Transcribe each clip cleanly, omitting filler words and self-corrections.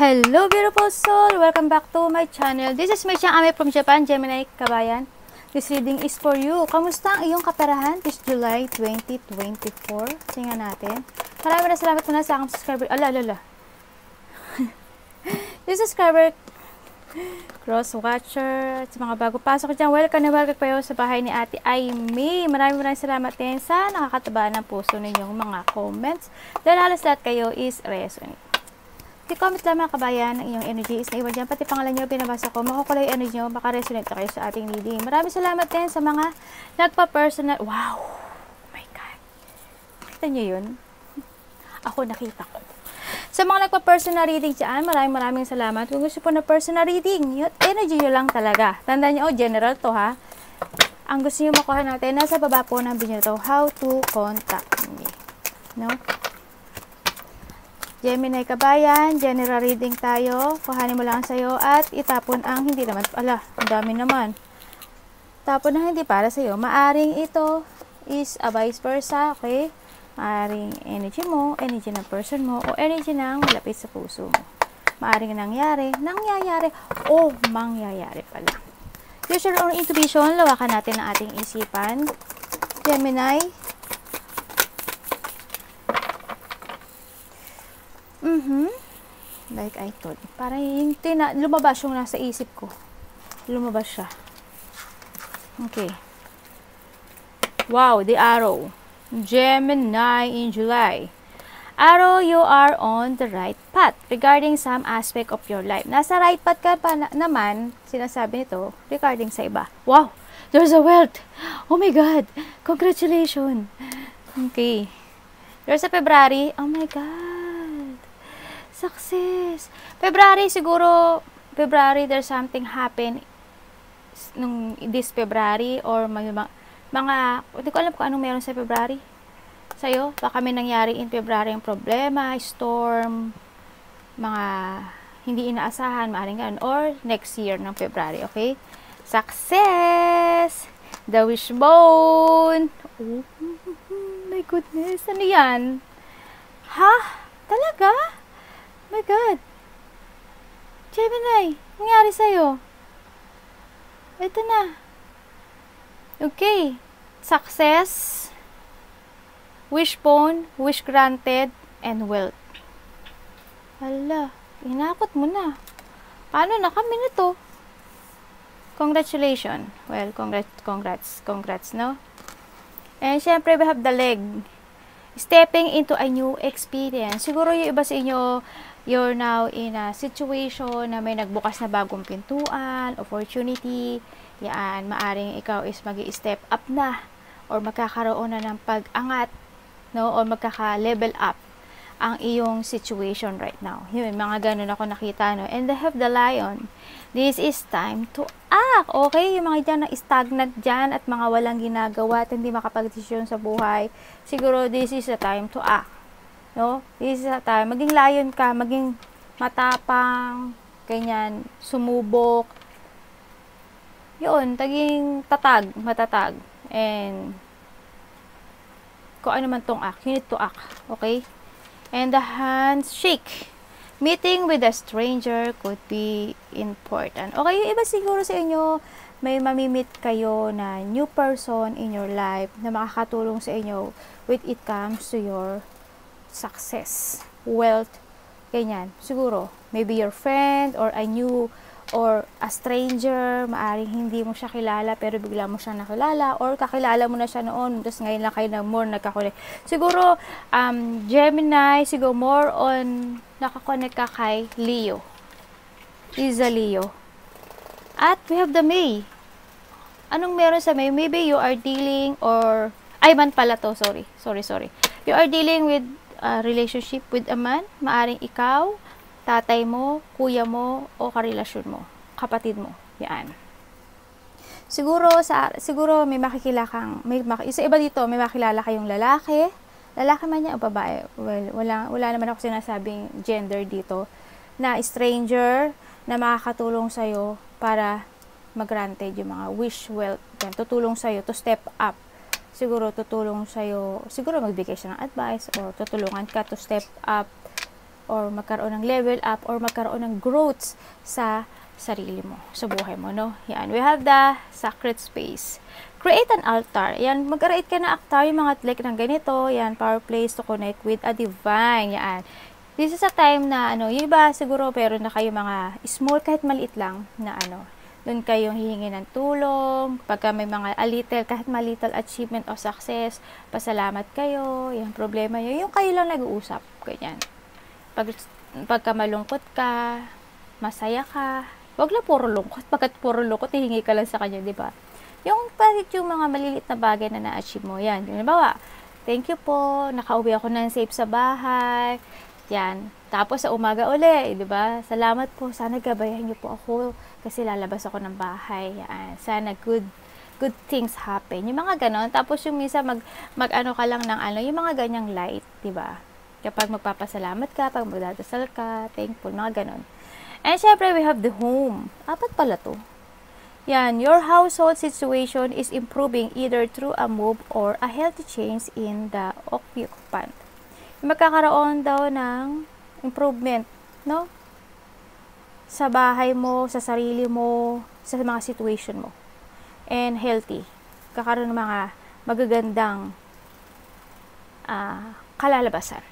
Hello beautiful soul! Welcome back to my channel. This is Meisha Ame from Japan, Gemini Kabayan. This reading is for you. Kamusta ang iyong kaperahan this July 2024? Tingnan natin. Maraming salamat muna sa aking subscriber. Ala. This subscriber cross watcher. Sa mga bago pasok dyan, welcome na welcome kayo sa bahay ni Ate Aimee. Maraming salamat din sa nakakataba ng puso ninyong mga comments. Dahil halos lahat kayo is resonate. I-comment lang mga kabayan ng iyong energy is naiwan dyan. Pati pangalan nyo, binabasa ko. Makukulay yung energy nyo. Makaresonate na kayo sa ating reading. Maraming salamat din sa mga nagpa-personal. Wow! Oh my God! Nakita nyo yun? Ako nakita ko. Sa mga nagpa-personal reading dyan, maraming salamat. Kung gusto po na personal reading, yun, energy nyo lang talaga. Tandaan nyo, general to ha. Ang gusto nyo makuha natin, nasa baba po ng video to, how to contact me. No? Gemini Kabayan, general reading tayo. Kuhanin mo lang sa'yo at itapon ang hindi naman. Ala, ang dami naman. Tapon ang hindi para sa'yo. Maaring ito is a vice versa, okay? Maaring energy mo, energy ng person mo, o energy ng malapit sa puso mo. Maaring nangyayari, o mangyayari pala. Use your own intuition, lawakan natin ang ating isipan. Gemini, like I told. Parang yung lumabas yung nasa isip ko. Lumabas siya. Okay. Wow, the arrow. Gemini in July. Arrow, you are on the right path regarding some aspect of your life. Nasa right path ka pa naman, sinasabi nito, regarding sa iba. Wow, there's a wealth. Oh my God, congratulations. Okay. There's a February. Oh my God. Success. February, there's something happen nung this February or mga, hindi ko alam kung anong meron sa February. Sa'yo, baka may nangyari in February yung problema, storm, mga hindi inaasahan, maaaring ganun, or next year ng February, okay? Success! The wishbone! Oh my goodness, ano yan? Ha? Talaga? Oh my God. Gemini, nangyari sa'yo? Ito na. Okay. Success, wishbone, wish granted, and wealth. Hala, inakot mo na. Paano na kami nito? Congratulations. Well, congrats, no? And syempre, we have the leg. Stepping into a new experience. Siguro yung iba sa inyo, you're now in a situation na may nagbukas na bagong pintuan, opportunity, yan, maaring ikaw is mag-i-step up na, or magkakaroon na ng pag-angat, no, or magkaka-level up ang iyong situation right now. Yun, mga ganun ako nakita, no. And they have the lion. This is time to act. Okay, yung mga dyan na stagnant dyan at mga walang ginagawa at hindi makapag-desisyon sa buhay, siguro this is the time to act. No? This is the time. Maging lion ka, maging matapang, ganyan, sumubok. Yun, taging matatag. And kung ano man tong act, you need to act. Okay? And the hands shake. Meeting with a stranger could be important. Okay, yung iba siguro sa inyo, may mamimit kayo na new person in your life na makakatulong sa inyo when it comes to your success, wealth, ganyan. Siguro, maybe your friend or a new or a stranger, maaring hindi mo siya kilala pero bigla mo siya nakilala, or kakilala mo na siya noon tapos ngayon lang kayo na more nagkakulik. Siguro Gemini, siguro more on nakakonect ka kay Leo. Is a Leo. At we have the May. Anong meron sa May? Maybe you are dealing or man pala to, sorry. You are dealing with a relationship with a man, maaring ikaw, tatay mo, kuya mo, o karelasyon mo, kapatid mo. Yan. Siguro may makikila kang, isa iba dito, may makilala kayong lalaki man niya o babae. Well, wala naman ako sinasabing gender dito, na stranger na makakatulong sa'yo para mag-granted yung mga wish, wealth, yan, tutulong sa'yo to step up. Siguro tutulong sa'yo, siguro magbigay siya ng advice or tutulungan ka to step up or magkaroon ng level up, or magkaroon ng growth sa sarili mo, sa buhay mo, no? Yan, we have the sacred space. Create an altar. Yan, mag-create ka na altar, yung mga like ng ganito, yan, power place to connect with a divine. Yan. This is a time na, yung iba siguro, pero na kayo mga small, kahit maliit lang, na doon kayong hihingi ng tulong, pagka may mga kahit malital achievement o success, pasalamat kayo, yung problema nyo, yung kayo lang nag-uusap, ganyan. Pagka malungkot ka, masaya ka, wag lang puro lungkot, pagkat puro lungkot, hihingi ka lang sa kanya, di ba? Yung mga maliliit na bagay na na-achieve mo, yan. Halimbawa, thank you po, nakauwi ako ng safe sa bahay, yan. Tapos sa umaga uli, di ba? Salamat po, sana gabayan niyo po ako kasi lalabas ako ng bahay. Yan. Sana good things happen. Yung mga ganon. Tapos yung minsan mag-ano ka lang ng yung mga ganyang light, di ba? Kapag magpapasalamat ka, pag magdadasal ka, thankful, mga ganon. And syempre, we have the home. Apat pala to. Yan, your household situation is improving either through a move or a healthy change in the occupant. Magkakaroon daw ng improvement, no? Sa bahay mo, sa sarili mo, sa mga situation mo. And healthy. Kakaroon ng mga magagandang kalalabasan.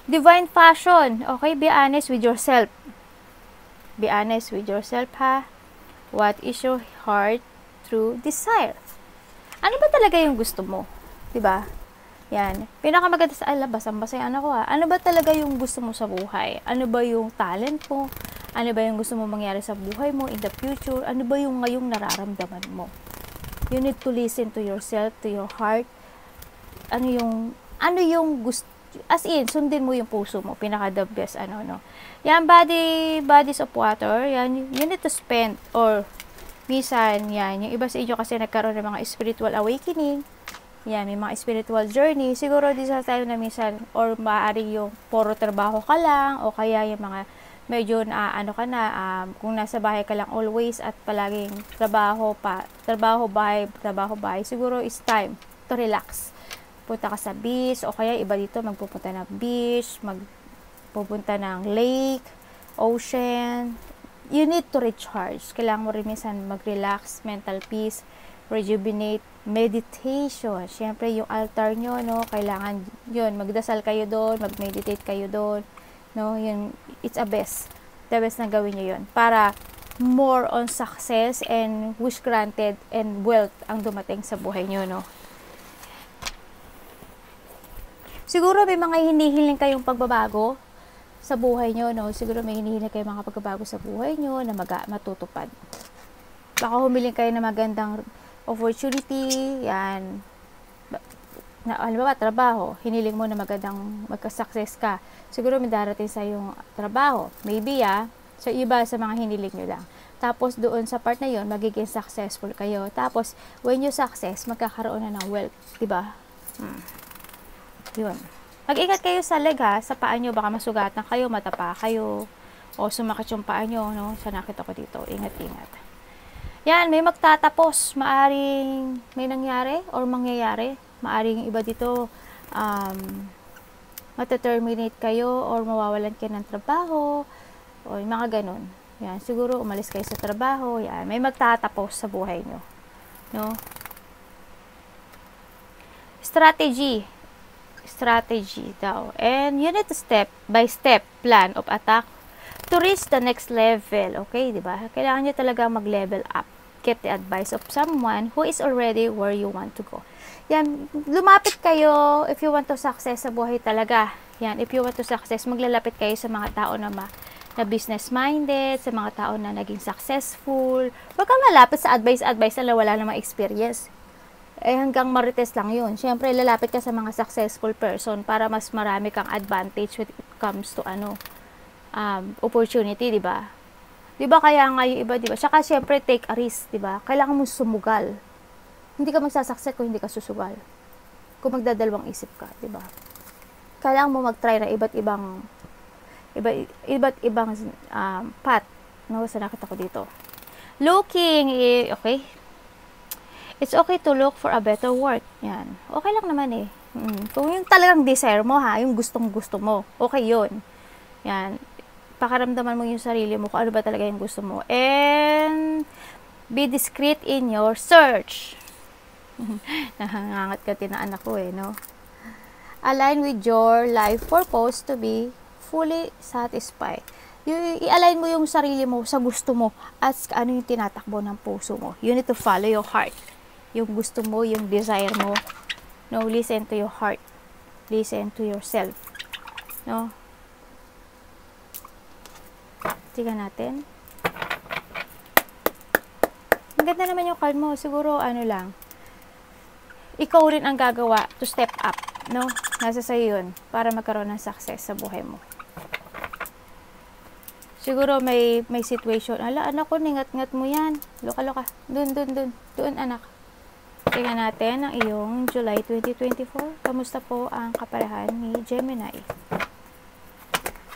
Divine fashion. Okay, be honest with yourself. Be honest with yourself, ha? What is your heart true desire? Ano ba talaga yung gusto mo? Diba? Yan. Pinakamaganda sa basang-basa yan ako, ha? Ano ba talaga yung gusto mo sa buhay? Ano ba yung talent mo? Ano ba yung gusto mo mangyari sa buhay mo in the future? Ano ba yung ngayong nararamdaman mo? You need to listen to yourself, to your heart. Ano yung gusto, as in, sundin mo yung puso mo. Pinaka the best, Yan, bodies of water, yan, you need to spend, or, minsan, yan, yung iba sa inyo kasi nagkaroon ng mga spiritual awakening, yan, may mga spiritual journey, siguro di sa time na minsan, or maaari yung puro trabaho ka lang, o kaya yung mga, medyo kung nasa bahay ka lang always, at palaging trabaho, bahay, siguro is time to relax. Punta ka sa beach, o kaya iba dito, magpupunta ng beach, pupunta ng lake, ocean. You need to recharge. Kailangan mo rin minsan mag-relax, mental peace, rejuvenate, meditation. Siyempre, yung altar nyo, kailangan yun, magdasal kayo doon, mag-meditate kayo doon, yun, it's a best. The best na gawin nyo yun. Para more on success and wish granted and wealth ang dumating sa buhay nyo, Siguro may mga hinihiling kayong pagbabago sa buhay nyo, Siguro may hinihiling kayong mga pagbabago sa buhay nyo na matutupad. Baka humiling kayo ng magandang opportunity, yan. Halimbawa, trabaho, hiniling mo na magka-success ka. Siguro may darating sa yung trabaho. Maybe, so iba sa mga hiniling nyo lang. Tapos doon sa part na yun, magiging successful kayo. Tapos, when you success, magkakaroon na ng wealth. Diba? Yun. Mag-ingat kayo sa leg, sa paa nyo, baka masugatan kayo, matapa kayo, o sumakit yung paa nyo, sa nakita ko dito. Ingat-ingat. Yan, may magtatapos. Maaring may nangyari or mangyayari. Maaring iba dito, mataterminate kayo or mawawalan kayo ng trabaho, o mga ganun. Yan, siguro umalis kayo sa trabaho. Yan, may magtatapos sa buhay nyo. Strategy daw. And you need to step by step plan of attack to reach the next level. Okay, di ba? Kailangan nyo talaga mag-level up. Get the advice of someone who is already where you want to go. Yan, lumapit kayo if you want to success sa buhay talaga. Yan, if you want to success, maglalapit kayo sa mga tao na business-minded, sa mga tao na naging successful. Huwag kang lalapit sa advice na wala namang experience. Hanggang marites lang yun. Siyempre, lalapit ka sa mga successful person para mas marami kang advantage when it comes to opportunity, di ba? Di ba kaya nga yung iba, di ba? Saka siyempre, take a risk, di ba? Kailangan mo sumugal. Hindi ka magsasucceed kung hindi ka susugal. Kung magdadalawang isip ka, di ba? Kailangan mo mag-try na iba't ibang path. Sa nakita ko dito. Looking, okay? It's okay to look for a better work. Yan. Okay lang naman eh. Kung yung talagang desire mo yung gustong-gusto mo, okay yun. Yan. Pakaramdaman mo yung sarili mo kung ano ba talaga yung gusto mo. And be discreet in your search. Nahangangat ka tinaan ako no? Align with your life purpose to be fully satisfied. I-align mo yung sarili mo sa gusto mo at ano yung tinatakbo ng puso mo. You need to follow your heart. Yung gusto mo, yung desire mo. No, listen to your heart. Listen to yourself. No? Tingnan natin. Ang ganda naman yung card mo. Siguro, ano lang. Ikaw rin ang gagawa to step up. No? Nasa sa'yo yun. Para magkaroon ng success sa buhay mo. Siguro may situation. Ala, anak ko, ningat-ngat mo yan. Loka-loka. Doon, anak. Tingnan natin ang iyong July 2024. Kamusta po ang kaparehan ni Gemini?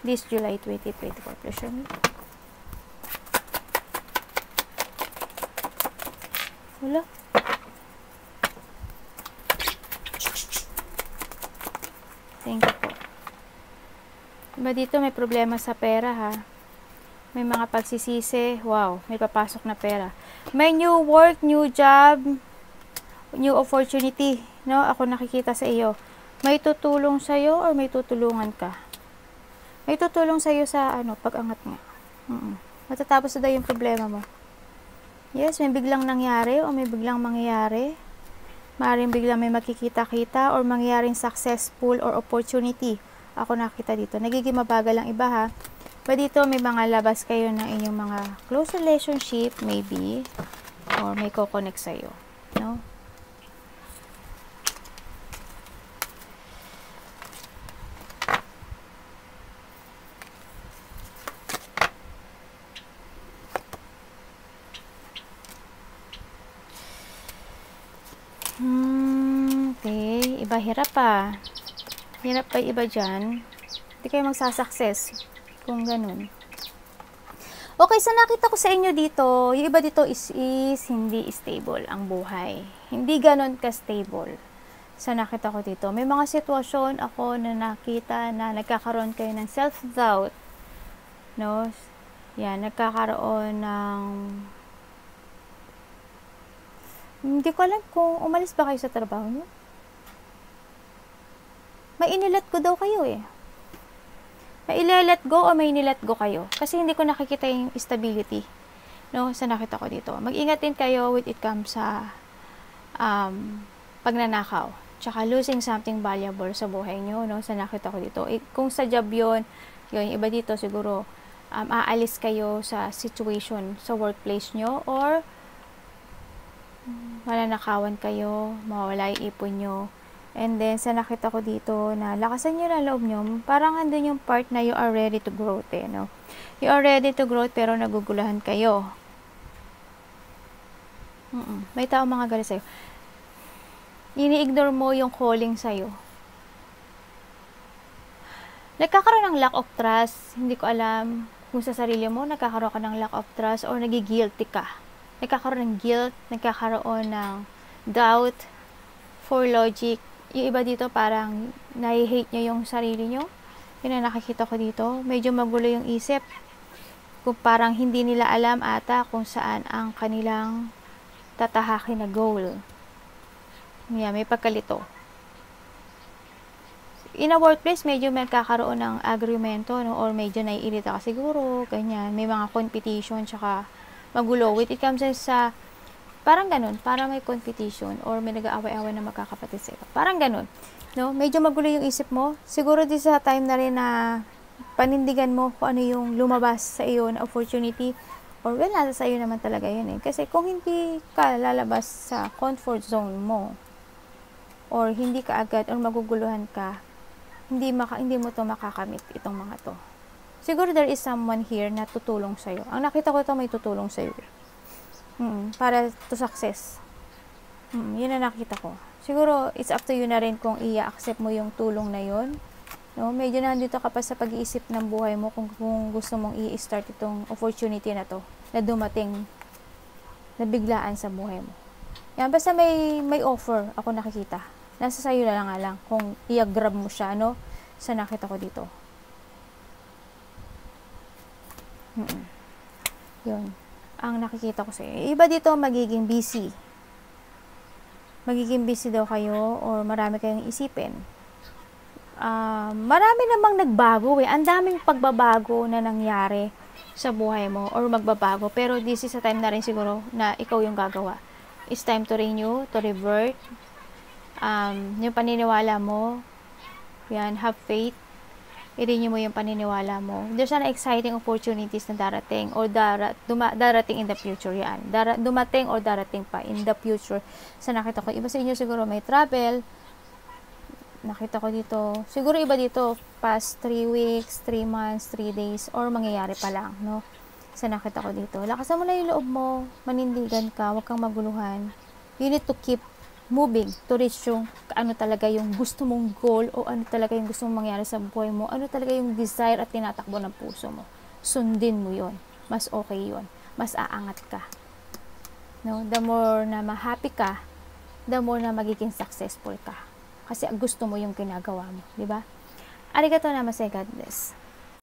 This July 2024. Please show me. Wala. Thank you po. Diba dito may problema sa pera ha? May mga pagsisisi. Wow, may papasok na pera. May new work, new job, new opportunity. No? Ako nakikita sa iyo. May tutulong sa iyo or may tutulungan ka? May tutulong sa iyo sa pag-angat nga. Matatapos na daw yung problema mo. Yes, may biglang nangyari o may biglang mangyayari. Maaaring biglang may makikita-kita or mangyayaring successful or opportunity. Ako nakita dito. Nagiging mabagal ang iba ha. Ba dito may mga labas kayo ng inyong mga close relationship maybe or may ko-connect sa iyo, no? Okay, iba hirap pa. Hirap pa iba dyan. Hindi kayo magsasucess kung ganun. Okay, so nakita ko sa inyo dito, yung iba dito is hindi stable ang buhay. Hindi ganun ka-stable. So nakita ko dito, may mga sitwasyon ako na nakita na nagkakaroon kayo ng self-doubt. No? Yan, nagkakaroon ng hindi ko alam kung umalis ba kayo sa trabaho niyo. May inilet go daw kayo eh. May inilet go o may inilet go kayo. Kasi hindi ko nakikita yung stability. No, sa nakita ko dito. Mag-ingat din kayo when it comes sa pagnanakaw. Tsaka losing something valuable sa buhay nyo. No, sa nakita ko dito. Kung sa job yun, iba dito siguro aalis kayo sa situation sa workplace nyo or mananakawan kayo, mawawala yung ipon nyo. And then, sa nakita ko dito na lakasan nyo na loob nyo, parang andun yung part na you are ready to grow, no? You are ready to grow pero nagugulahan kayo. May tao mga galit sa'yo. Ini-ignore mo yung calling sa'yo. Nagkakaroon ng lack of trust, hindi ko alam kung sa sarili mo, nagkakaroon ka ng lack of trust or nagigilty ka. Nagkakaroon ng guilt, nagkakaroon ng doubt, for logic. Yung iba dito parang nahi-hate nyo yung sarili nyo. Yun ang nakikita ko dito. Medyo magulo yung isip. Kung parang hindi nila alam ata kung saan ang kanilang tatahakin na goal. Yeah, may pagkalito. In a workplace, medyo may kakaroon ng agrumento, no? Or medyo naiirita ka siguro, ganyan. May mga competition, tsaka magulo. With it comes sa parang ganun, para may competition or may nag-aaway-aaway na magkakapatid sa ito. Parang ganun. No? Medyo magulo yung isip mo. Siguro din sa time na rin na panindigan mo kung ano yung lumabas sa iyo na opportunity or well, nasa sa iyo naman talaga yun eh. Kasi kung hindi ka lalabas sa comfort zone mo or hindi ka agad or maguguluhan ka, hindi mo to makakamit itong mga to. Siguro there is someone here na tutulong sa'yo. Ang nakita ko ito may tutulong sa'yo. Para to success. Yun ang nakita ko. Siguro, it's up to you na rin kung i-accept mo yung tulong na yun. No? Medyo nandito ka pa sa pag-iisip ng buhay mo kung gusto mong i-start itong opportunity na to na dumating na biglaan sa buhay mo. Yan, basta may offer ako nakikita. Nasa sayo na lang kung i-grab mo siya, no? Sa nakita ko dito. Yun. Ang nakikita ko sa iyo. Iba dito, magiging busy. Magiging busy daw kayo or marami kayong isipin. Marami namang nagbago eh. Ang daming pagbabago na nangyari sa buhay mo or magbabago. Pero this is a time na rin siguro na ikaw yung gagawa. It's time to renew, to revert. Yung paniniwala mo, yan, have faith. I-renew mo yung paniniwala mo. There's an exciting opportunities na darating or darating in the future yan. Dumating or darating pa in the future. Sa nakita ko, iba sa inyo siguro may travel. Nakita ko dito, siguro iba dito, past 3 weeks, 3 months, 3 days, or mangyayari pa lang, no? Sa nakita ko dito, lakasan mo lang yung loob mo, manindigan ka, huwag kang maguluhan. You need to keep moving to reach yung ano talaga yung gusto mong goal o ano talaga yung gusto mong mangyari sa buhay mo, ano talaga yung desire at tinatakbo ng puso mo. Sundin mo yon. Mas okay yon. Mas aangat ka. No? The more na ma-happy ka, the more na magiging successful ka. Kasi gusto mo yung ginagawa mo. Diba? Arigato namaste, God bless.